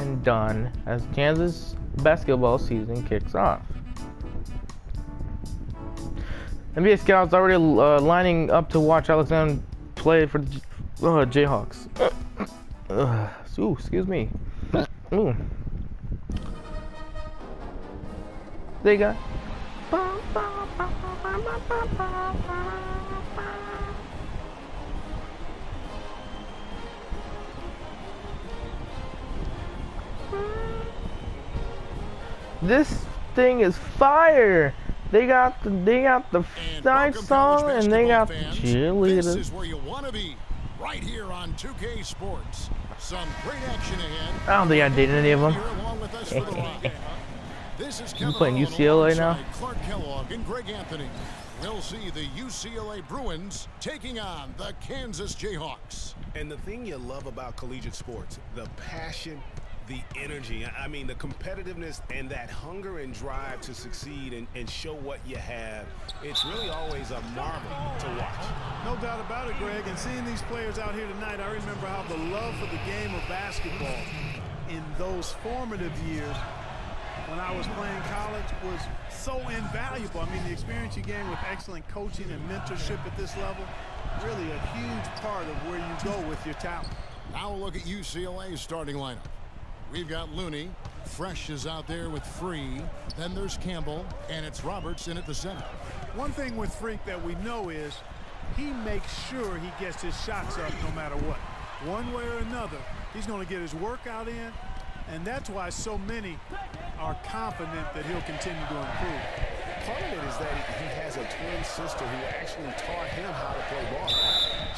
and done as Kansas basketball season kicks off. NBA scouts already lining up to watch Alexander play for the Jayhawks. Ooh, excuse me. Ooh. They got. This thing is fire. They got the nice song and they got the cheerleaders. This is where you want to be, right here on 2K Sports. Some great action ahead. I don't think I dated any of them. You playing UCLA now? Clark Kellogg and Greg Anthony. We'll see the UCLA Bruins taking on the Kansas Jayhawks. And the thing you love about collegiate sports, the passion, the energy, I mean the competitiveness and that hunger and drive to succeed and show what you have, it's really always a marvel to watch. No doubt about it, Greg, and seeing these players out here tonight, I remember how the love for the game of basketball in those formative years when I was playing college was so invaluable. I mean, the experience you gain with excellent coaching and mentorship at this level, really a huge part of where you go with your talent. Now we'll look at UCLA's starting lineup. We've got Looney. Fresh is out there with Free. Then there's Campbell, and it's Roberts in at the center. One thing with Freak that we know is he makes sure he gets his shots up no matter what. One way or another, he's going to get his workout in, and that's why so many are confident that he'll continue to improve. Part of it is that he has a twin sister who actually taught him how to play ball.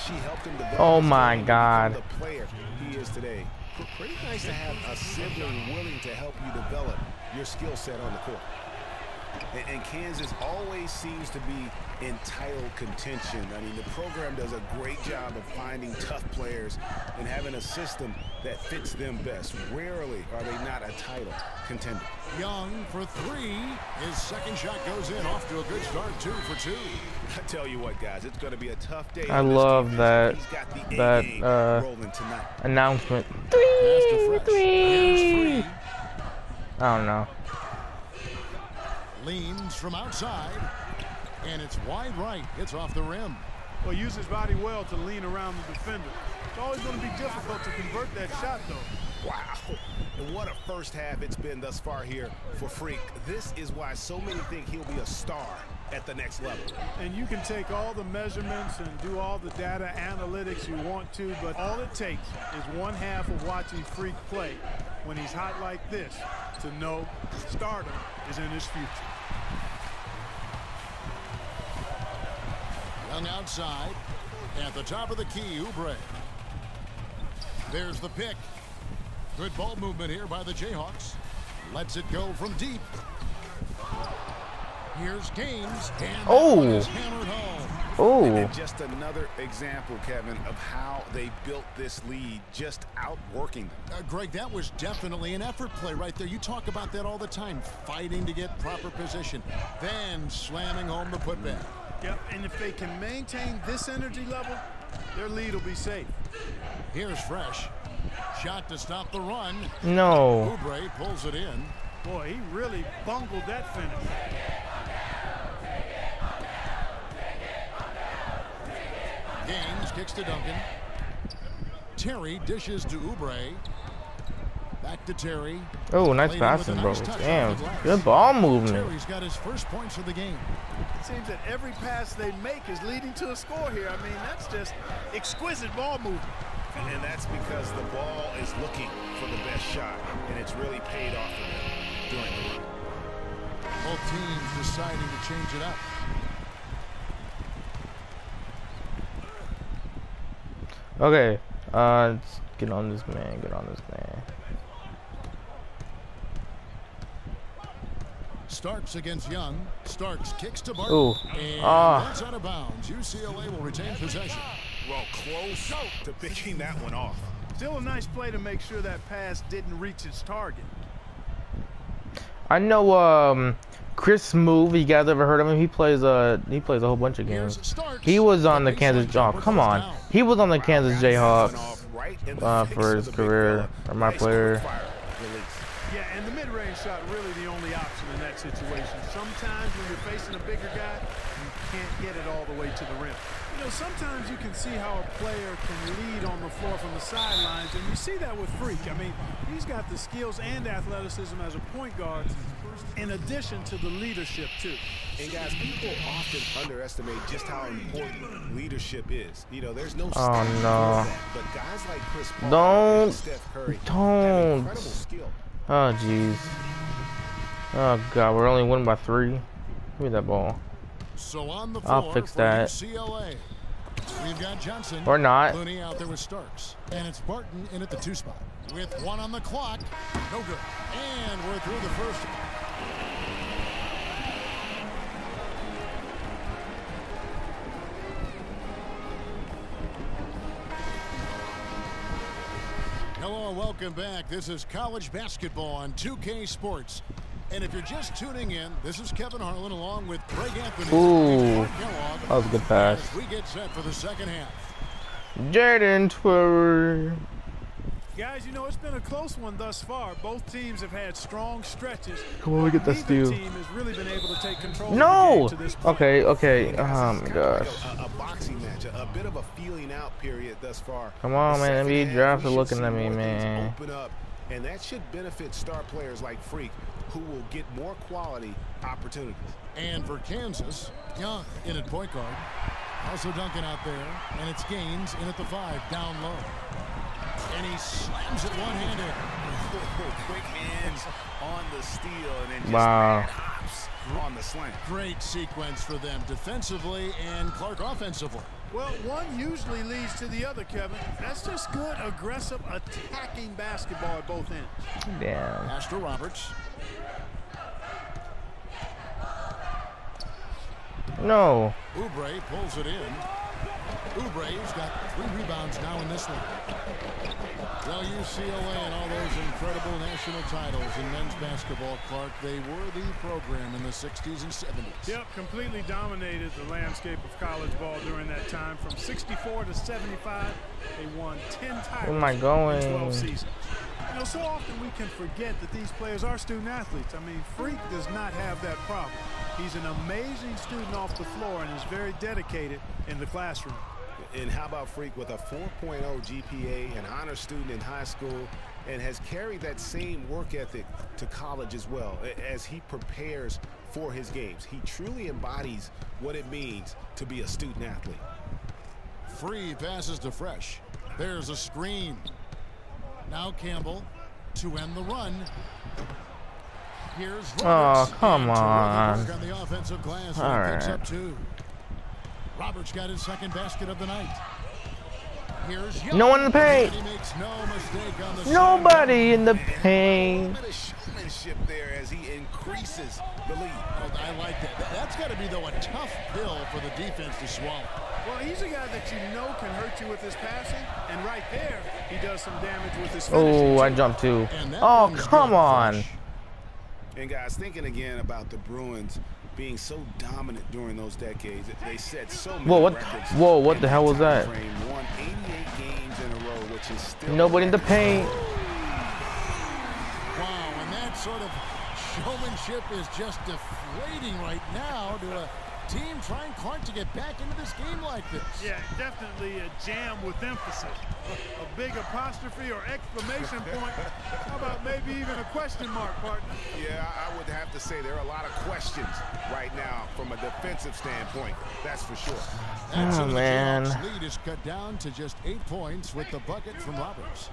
She helped him develop the player he is today. Pretty nice to have a sibling willing to help you develop your skill set on the court. And Kansas always seems to be in title contention. I mean, the program does a great job of finding tough players and having a system that fits them best. Rarely are they not a title contender. Young for three. His second shot goes in, off to a good start, 2 for 2. I tell you what, guys, it's going to be a tough day. I love that announcement. 3. I don't know. Leans from outside, and it's wide right. It's off the rim. Well, use his body well to lean around the defender. It's always going to be difficult to convert that shot, though. Wow. And what a first half it's been thus far here for Freak. This is why so many think he'll be a star at the next level. And you can take all the measurements and do all the data analytics you want to, but all it takes is one half of watching Freak play when he's hot like this to know stardom is in his future. Young outside. At the top of the key, Oubre. There's the pick. Good ball movement here by the Jayhawks. Lets it go from deep. Here's Gaines. And hammered home. And just another example, Kevin, of how they built this lead, just outworking them. Greg, that was definitely an effort play right there. You talk about that all the time, fighting to get proper position, then slamming home the putback. Yep, and if they can maintain this energy level, their lead will be safe. Here's Fresh. Shot to stop the run. No. Oubre pulls it in. Boy, he really bungled that finish. Gaines kicks to Duncan. Terry dishes to Oubre. Back to Terry. Oh, nice passing, bro. Damn, good ball movement. Terry's got his first points of the game. It seems that every pass they make is leading to a score here. I mean, that's just exquisite ball movement. And that's because the ball is looking for the best shot, and it's really paid off for them during the run. Both teams deciding to change it up. Okay, let's get on this man. Starks against Young. Starks kicks to Barton. Ooh. And that's out of bounds. UCLA will retain possession. Well, close to picking that one off. Still a nice play to make sure that pass didn't reach its target. I know Chris Move, you guys ever heard of him? He plays a whole bunch of games. He was on the Kansas come on. He was on the Kansas Jayhawks for his career, or my player. And the mid-range shot really the only option in that situation. Sometimes when you're facing a bigger guy, you can't get it all the way to the rim. You know, sometimes you can see how a player can lead on the floor from the sidelines, and you see that with Freak. I mean, he's got the skills and athleticism as a point guard, in addition to the leadership, too. And guys, people often underestimate just how important leadership is. You know, there's no Oh no. but guys like Chris Paul and Steph Curry have incredible skill. Oh jeez. Oh god, we're only winning by 3. Give me that ball. So on the floor, I'll fix that. UCLA. We've got Johnson. Or not. Looney out there with Starks. And it's Barton in at the 2 spot. With 1 on the clock. No good. And we're through the first. Hello, welcome back. This is college basketball on 2K Sports. And if you're just tuning in, this is Kevin Harlan along with Greg Anthony. Ooh, And Kellogg that was a good pass. as we get set for the second half. Jaden Twer. Guys, you know, it's been a close one thus far. Both teams have had strong stretches. Come on, we get that Neither steal. team has really been able to take control of No! the game to this point. Okay. Oh my gosh. A boxing match, a bit of a feeling out period thus far. Come on, The man. second NBA half, draft we are should looking see at me, more things man. Open up, and that should benefit star players like Freak, who will get more quality opportunities. And for Kansas, Young in at point guard. Also Duncan out there. And it's Gaines in at the 5, down low. And he slams it one-handed. Quick hands on the steal, and then just Wow. hops on the slant. Great sequence for them defensively and Clark offensively. Well, one usually leads to the other, Kevin. That's just good, aggressive, attacking basketball at both ends. Damn. Astor Roberts. No. Oubre pulls it in. Oubre's got 3 rebounds now in this one. Well, UCLA and all those incredible national titles in men's basketball, Clark, they were the program in the 60s and 70s. Yep, completely dominated the landscape of college ball during that time. From 64 to 75, they won 10 titles Where am I going? in 12 seasons. You know, so often we can forget that these players are student athletes. I mean, Freak does not have that problem. He's an amazing student off the floor and is very dedicated in the classroom. And how about Freak with a 4.0 GPA, an honor student in high school, and has carried that same work ethic to college as well as he prepares for his games. He truly embodies what it means to be a student athlete. Free passes to Fresh. There's a screen. Now Campbell to end the run. Here's Roberts. Oh, come And terrific on. work on the offensive glass. All He picks right. up 2. Roberts got his second basket of the night. Here's Young. No one in the paint. And he makes no mistake on the Nobody in the A paint. little bit of showmanship there as he increases the lead. Oh, I like that. That's got to be, though, a tough pill for the defense to swallow. Well, he's a guy that you know can hurt you with his passing, and right there, he does some damage with his finishing. Oh, I too. jumped too. And that Oh, one's come good. on. Fresh. And guys, thinking again about the Bruins being so dominant during those decades, they set so many Whoa, what? records. Whoa, what in the hell was that? time frame, won 88 games in a row, which is still Nobody in the paint. Wow, and that sort of showmanship is just deflating right now to a team trying, Clark, to get back into this game like this. Yeah, definitely a jam with emphasis. A big apostrophe or exclamation point. How about maybe even a question mark, partner? Yeah, I would have to say there are a lot of questions right now from a defensive standpoint. That's for sure. And so Oh, the man. Jayhawks lead is cut down to just 8 points with the bucket from Roberts.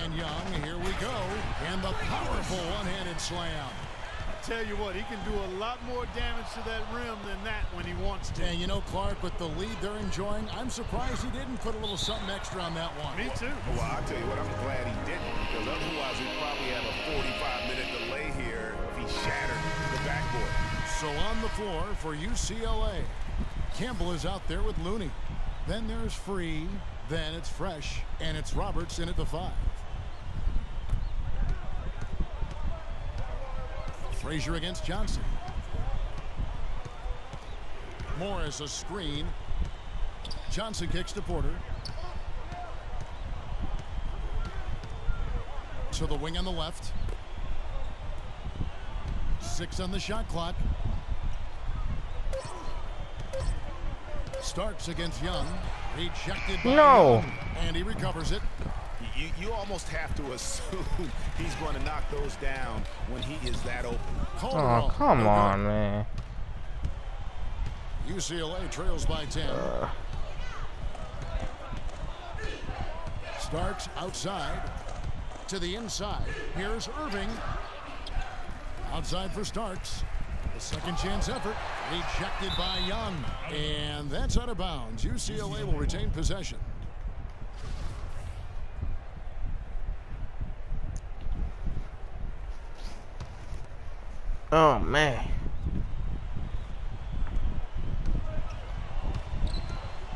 And Young, here we go. And the powerful one-handed slam. Tell you what, he can do a lot more damage to that rim than that when he wants to. And you know, Clark, with the lead they're enjoying, I'm surprised he didn't put a little something extra on that one. Me too. Well, I'll tell you what, I'm glad he didn't, because otherwise he'd probably have a 45-minute delay here if he shattered the backboard. So on the floor for UCLA, Campbell is out there with Looney. Then there's Free, then it's Fresh, and it's Roberts in at the 5. Frazier against Johnson. Morris a screen. Johnson kicks to Porter. to the wing on the left. 6 on the shot clock. Starks against Young. Rejected by Young, and he recovers it. You almost have to assume he's going to knock those down when he is that open. Oh, come on, man. UCLA trails by 10. Starks outside to the inside. Here's Irving. Outside for Starks. The second chance effort rejected by Young. And that's out of bounds. UCLA will retain possession. Oh, man.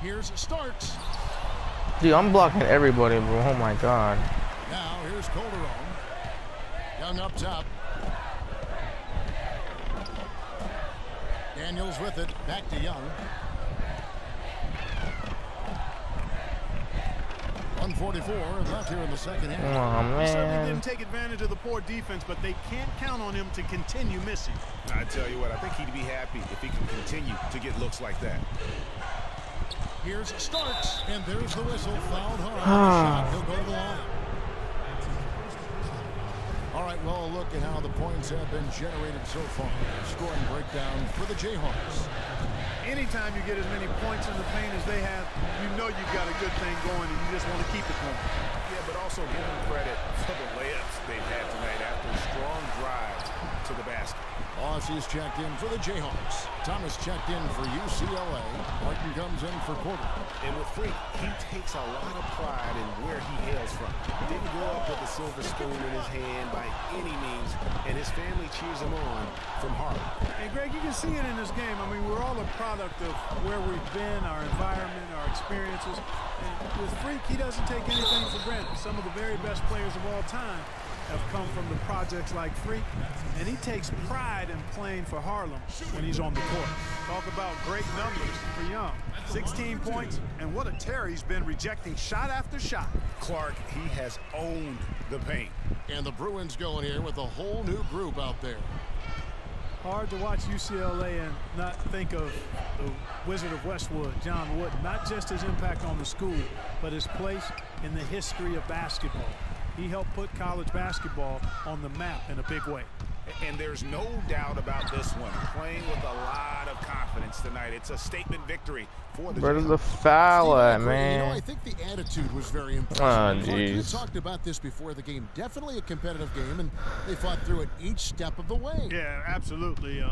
Here's Starks. Dude, I'm blocking everybody, bro. Oh, my God. Now, here's Calderon. Young up top. Daniels with it. Back to Young. 1:44 left here in the second half. Oh, man. He certainly didn't take advantage of the poor defense, but they can't count on him to continue missing. I tell you what, I think he'd be happy if he can continue to get looks like that. Here's Starks, and there's the whistle. Fouled hard. He'll go to the line. All right, well, a look at how the points have been generated so far. Scoring breakdown for the Jayhawks. Anytime you get as many points in the paint as they have, you know you've got a good thing going, and you just want to keep it going. Yeah, but also give them credit for the layups they've had tonight after a strong drive to the basket. Aussie's checked in for the Jayhawks. Thomas checked in for UCLA. Martin comes in for Porter. And with Freak, he takes a lot of pride in where he hails from. Didn't grow up with a silver spoon in his hand by any means, and his family cheers him on from Harlem. And Greg, you can see it in this game. I mean, we're all a product of where we've been, our environment, our experiences. And with Freak, he doesn't take anything for granted. Some of the very best players of all time have come from the projects like Freak, and he takes pride in playing for Harlem when he's on the court. Talk about great numbers for Young. 16 points, and what a tear he's been, rejecting shot after shot. Clark, he has owned the paint. And the Bruins going here with a whole new group out there. Hard to watch UCLA and not think of the Wizard of Westwood, John Wooden. Not just his impact on the school, but his place in the history of basketball. He helped put college basketball on the map in a big way. And there's no doubt about this one. Playing with a lot of confidence tonight. It's a statement victory for the Where's the foul at, man? You know, I think the attitude was very important. Oh, You jeez. talked about this before the game. Definitely a competitive game, and they fought through it each step of the way. Yeah, absolutely.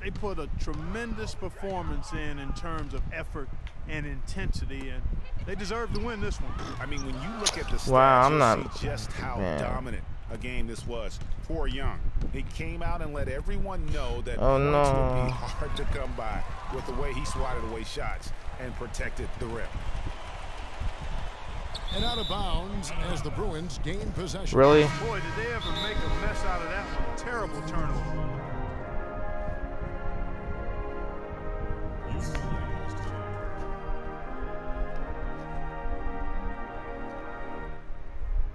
They put a tremendous performance in terms of effort and intensity, and they deserve to win this one. I mean, when you look at the stats, Wow, I'm you'll not- see just how man. dominant a game this was for Young. He came out and let everyone know that Oh, points no. would be hard to come by with the way he swatted away shots and protected the rim. And out of bounds as the Bruins gain possession. Really? Boy, did they ever make a mess out of that one. Terrible turnover.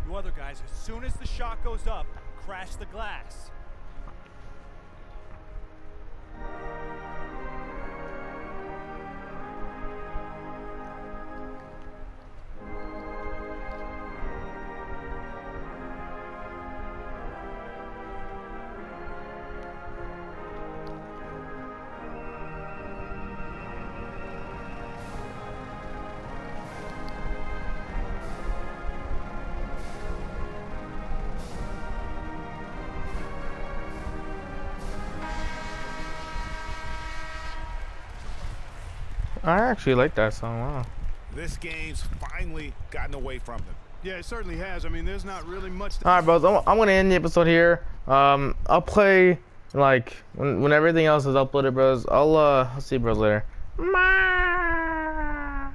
You other guys, as soon as the shot goes up, crash the glass. I actually like that song. Wow. This game's finally gotten away from them. Yeah, it certainly has. I mean, there's not really much to... All right, bros. I'm gonna end the episode here. I'll play like when everything else is uploaded, bros. I'll see you bros later.